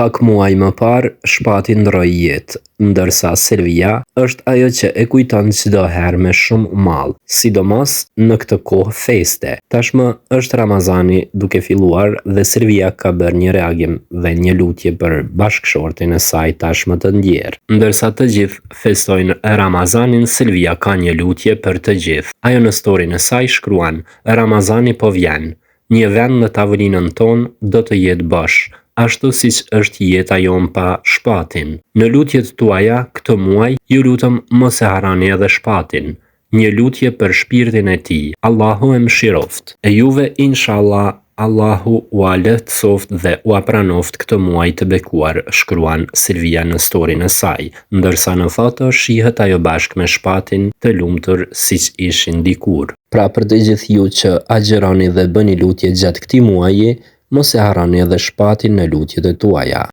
Pak muaj më parë, shpati ndroi jetë, ndërsa Silvia është ajo që e kujton çdo herë me shumë mall, sidomos në këtë kohë feste. Tashmë është Ramazani duke filluar dhe Silvia ka bërë një reagim dhe një lutje për bashkëshortin e saj tashmë të ndjerë. Ndërsa të gjithë festojnë Ramazanin, Silvia ka një lutje për të gjithë. Ajo në storyn e saj shkruan: Ramazani po vjen. Një vend në tavolinën tonë do të jetë bosh, ashtu siç është jeta jon pa shpatin. Në lutjet tuaja këtë muaj, ju lutem mos e harroni edhe shpatin. Një lutje për shpirtin e tij. Allahu e mëshiroft. E juve inshallah Allahu ua lehtësoft dhe ua pranoft këtë muaj të bekuar, shkruan Silvia në storyn e saj, ndërsa në foto shihet ajo bashkë me shpatin të lumtur siç ishin dikur. Pra për të gjithë ju që agjeroni dhe bëni lutje gjatë këtij muaji, mos e harroni edhe shpatin në lutjet e tuaja.